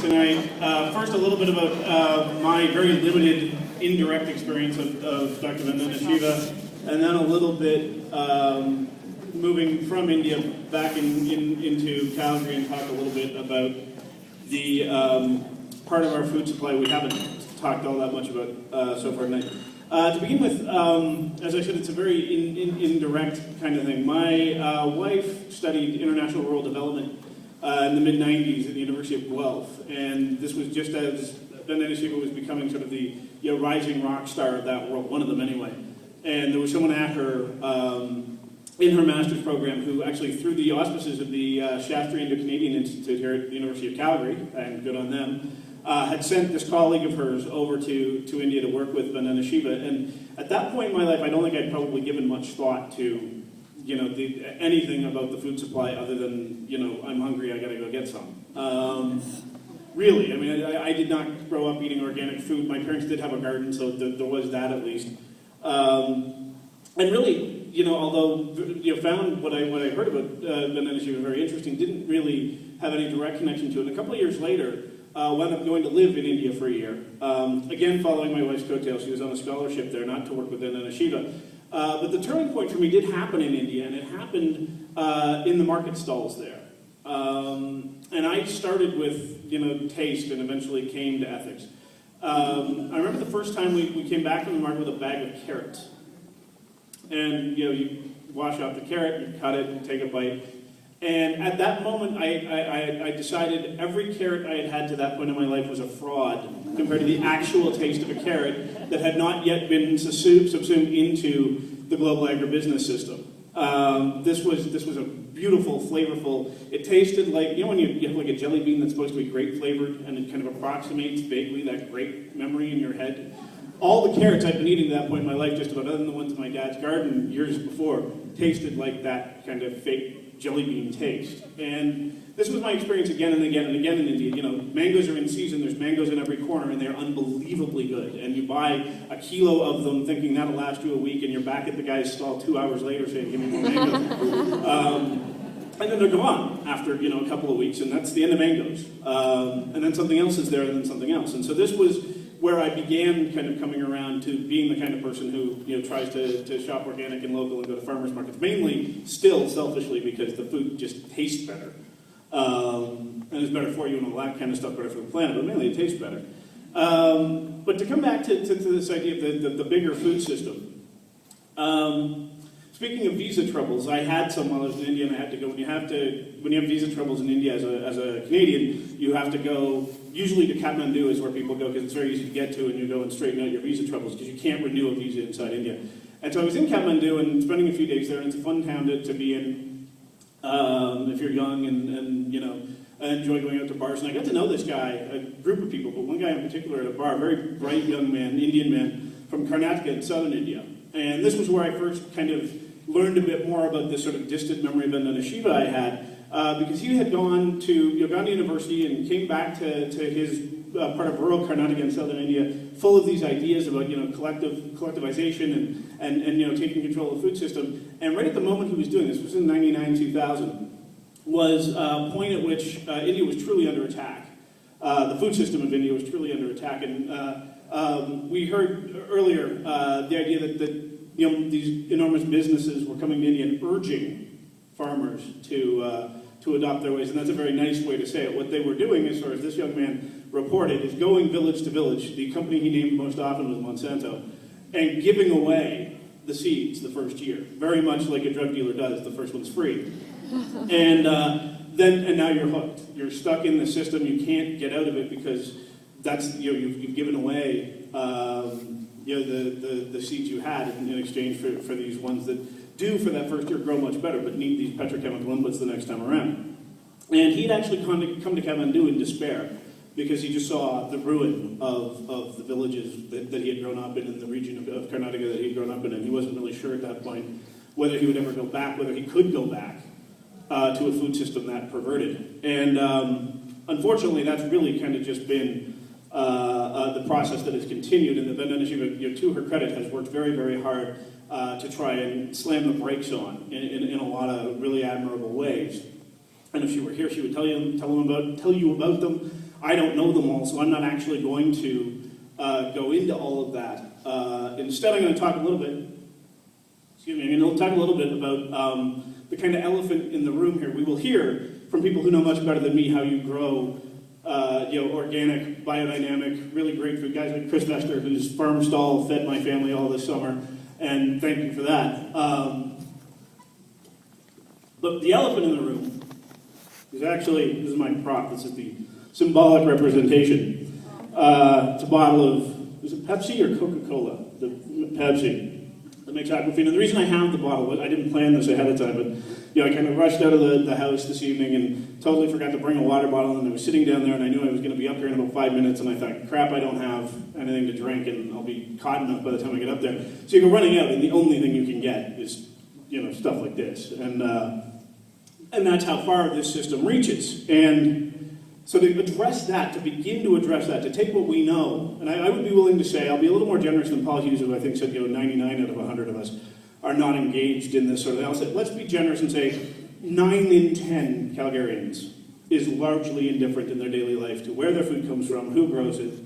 Tonight, first a little bit about my very limited indirect experience of Dr. Vandana Shiva, and then a little bit moving from India back into Calgary and talk a little bit about the part of our food supply we haven't talked all that much about so far tonight. To begin with, as I said, it's a very indirect kind of thing. My wife studied international rural development in the mid-90s at the University of Guelph, and this was just as Vandana Shiva was becoming sort of the rising rock star of that world, one of them anyway. And there was someone at her in her master's program who actually, through the auspices of the Shastri Indo-Canadian Institute here at the University of Calgary, and good on them, had sent this colleague of hers over to India to work with Vandana Shiva. And at that point in my life, I don't think I'd probably given much thought to anything about the food supply other than, I'm hungry, I gotta go get some. Really, I mean, I did not grow up eating organic food. My parents did have a garden, so there was that at least. And really, although found what I heard about Vandana Shiva very interesting, didn't really have any direct connection to it. And a couple of years later, wound up going to live in India for a year. Again, following my wife's coattails, she was on a scholarship there, not to work with Vandana Shiva. But the turning point for me did happen in India, and it happened in the market stalls there. And I started with, taste and eventually came to ethics. I remember the first time we came back from the market with a bag of carrots. And, you wash out the carrot, you cut it, you take a bite. And at that moment, I decided every carrot I had had to that point in my life was a fraud compared to the actual taste of a carrot that had not yet been subsumed into the global agribusiness system. This was a beautiful, flavorful. It tasted like, when you have like a jelly bean that's supposed to be grape flavored and it kind of approximates vaguely that grape memory in your head. All the carrots I'd been eating at that point in my life, just about other than the ones in my dad's garden years before, tasted like that kind of fake jelly bean taste. And this was my experience again and again and again in India. Mangoes are in season, there's mangoes in every corner, and they're unbelievably good. And you buy a kilo of them thinking that'll last you a week, and you're back at the guy's stall 2 hours later saying, give me more mangoes. And then they're gone after, a couple of weeks, and that's the end of mangoes. And then something else is there, and then something else. And so this was where I began kind of coming around to being the kind of person who tries to shop organic and local and go to farmers markets, mainly still selfishly because the food just tastes better. And it's better for you and all that kind of stuff, better for the planet, but mainly it tastes better. But to come back to this idea of the bigger food system, speaking of visa troubles, I had some while I was in India, and I had to go. When you have visa troubles in India as a Canadian, you have to go. Usually to Kathmandu is where people go because it's very easy to get to, and you go and straighten out your visa troubles because you can't renew a visa inside India. And so I was in Kathmandu and spending a few days there, and it's a fun town to be in if you're young and I enjoy going out to bars. And I got to know this guy, a group of people, but one guy in particular at a bar, a very bright young man, Indian man from Karnataka in southern India. And this was where I first kind of learned a bit more about this sort of distant memory of Vandana Shiva I had, because he had gone to Uganda University and came back to his part of rural Karnataka in southern India, full of these ideas about collectivization and taking control of the food system. And right at the moment he was doing this was in 99, 2000, was a point at which India was truly under attack. The food system of India was truly under attack, and we heard earlier the idea that these enormous businesses were coming to India and urging farmers to adopt their ways, and that's a very nice way to say it. What they were doing, as far as this young man reported, is going village to village. The company he named most often was Monsanto, and giving away the seeds the first year, very much like a drug dealer does. The first one's free, and now you're hooked. You're stuck in the system. You can't get out of it because that's you've given away the seeds you had in exchange for these ones that do for that first year grow much better, but need these petrochemical inputs the next time around. And he'd actually come to Kathmandu in despair because he just saw the ruin of the villages that he had grown up in the region of Karnataka that he had grown up in, and he wasn't really sure at that point whether he would ever go back, whether he could go back to a food system that perverted. And unfortunately, that's really kind of just been the process that has continued, and the Vandana Shiva, to her credit, has worked very, very hard to try and slam the brakes on in a lot of really admirable ways. And if she were here, she would tell you about them. I don't know them all, so I'm not actually going to go into all of that. Instead, I'm going to talk a little bit, about the kind of elephant in the room here. We will hear from people who know much better than me how you grow organic, biodynamic, really great food. Guys like Chris Vester, whose farm stall fed my family all this summer, and thank you for that. But the elephant in the room is actually, this is my prop, this is the symbolic representation. It's a bottle of, is it Pepsi or Coca-Cola? The Pepsi. That makes Aquafina. The reason I have the bottle, I didn't plan this ahead of time, but I kind of rushed out of the house this evening and totally forgot to bring a water bottle, and I was sitting down there and I knew I was going to be up here in about 5 minutes, and I thought, crap, I don't have anything to drink and I'll be caught enough by the time I get up there. So you go running out and the only thing you can get is, stuff like this. And that's how far this system reaches. And so to address that, to begin to address that, to take what we know, and I would be willing to say, I'll be a little more generous than Paul Hughes, who I think said 99 out of 100 of us are not engaged in this sort of thing. I'll say, let's be generous and say 9 in 10 Calgarians is largely indifferent in their daily life to where their food comes from, who grows it,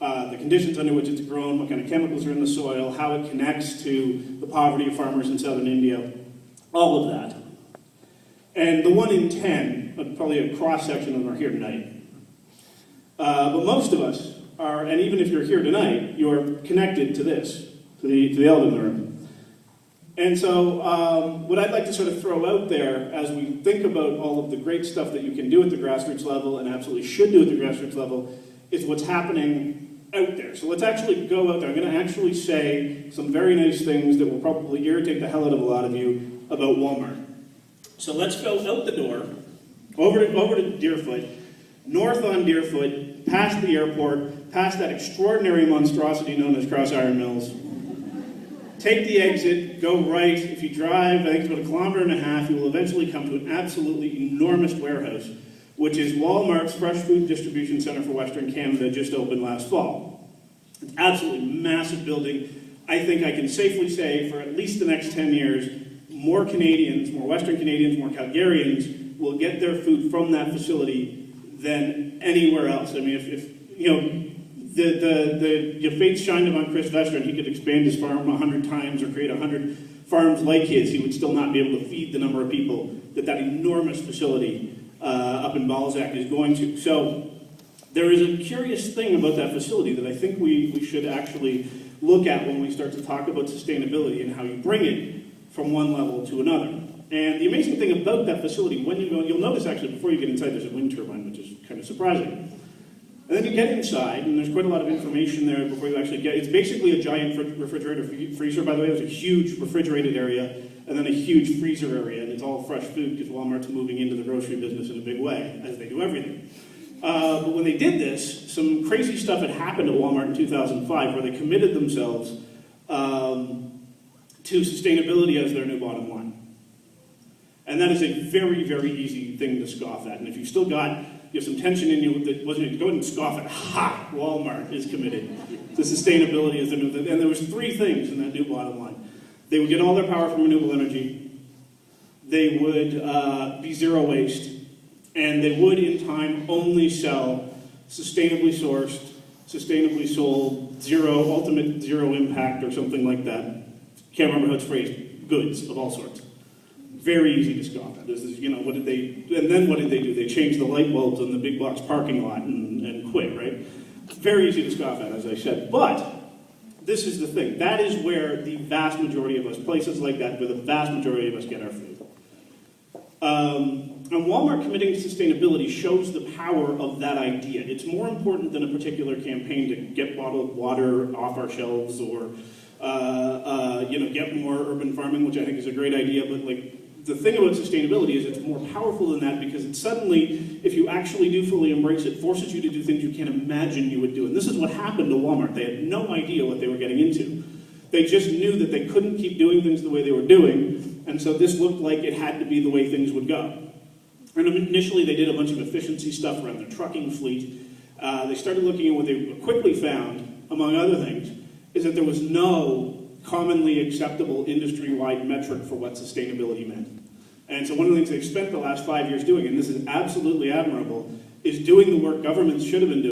the conditions under which it's grown, what kind of chemicals are in the soil, how it connects to the poverty of farmers in southern India, all of that. And the 1 in 10, probably a cross-section of them are here tonight. But most of us are, and even if you're here tonight, you're connected to this, to the elephant in the room. And so what I'd like to sort of throw out there as we think about all of the great stuff that you can do at the grassroots level and absolutely should do at the grassroots level is what's happening out there. So let's actually go out there. I'm going to actually say some very nice things that will probably irritate the hell out of a lot of you about Walmart. So let's go out the door, over to Deerfoot, north on Deerfoot, past the airport, past that extraordinary monstrosity known as Cross Iron Mills. Take the exit, go right. If you drive, I think it's about 1.5 kilometers, you will eventually come to an absolutely enormous warehouse, which is Walmart's Fresh Food Distribution Center for Western Canada, just opened last fall. It's an absolutely massive building. I think I can safely say for at least the next 10 years, more Canadians, more Western Canadians, more Calgarians will get their food from that facility than anywhere else. I mean, if the fates shined upon Chris Vester and he could expand his farm 100 times or create 100 farms like his, he would still not be able to feed the number of people that enormous facility up in Balzac is going to. So there is a curious thing about that facility that I think we should actually look at when we start to talk about sustainability and how you bring it from one level to another. And the amazing thing about that facility, when you go, you'll notice actually before you get inside there's a wind turbine, which is kind of surprising. And then you get inside, and there's quite a lot of information there before you actually get, it's basically a giant refrigerator freezer, by the way. There's a huge refrigerated area, and then a huge freezer area, and it's all fresh food because Walmart's moving into the grocery business in a big way, as they do everything. But when they did this, some crazy stuff had happened at Walmart in 2005 where they committed themselves to sustainability as their new bottom line. And that is a very, very easy thing to scoff at. And if you've still got some tension in you that wasn't, go ahead and scoff at, ha, Walmart is committed to sustainability as their new, and there was 3 things in that new bottom line. They would get all their power from renewable energy, they would be zero waste, and they would in time only sell sustainably sourced, sustainably sold, ultimate zero impact or something like that. Can't remember how it's phrased, goods of all sorts. Very easy to scoff at. This is, what did they, and then what did they do? They changed the light bulbs in the big box parking lot and quit, right? Very easy to scoff at, as I said. But this is the thing. That is where the vast majority of us, places like that, where the vast majority of us get our food. And Walmart committing to sustainability shows the power of that idea. It's more important than a particular campaign to get bottled water off our shelves or get more urban farming, which I think is a great idea, but the thing about sustainability is it's more powerful than that because it suddenly, if you actually do fully embrace it, forces you to do things you can't imagine you would do. And this is what happened to Walmart. They had no idea what they were getting into. They just knew that they couldn't keep doing things the way they were doing, and so this looked like it had to be the way things would go. And initially they did a bunch of efficiency stuff around their trucking fleet. They started looking at what they quickly found, among other things, is that there was no commonly acceptable industry-wide metric for what sustainability meant. And so one of the things they've spent the last 5 years doing, and this is absolutely admirable, is doing the work governments should have been doing.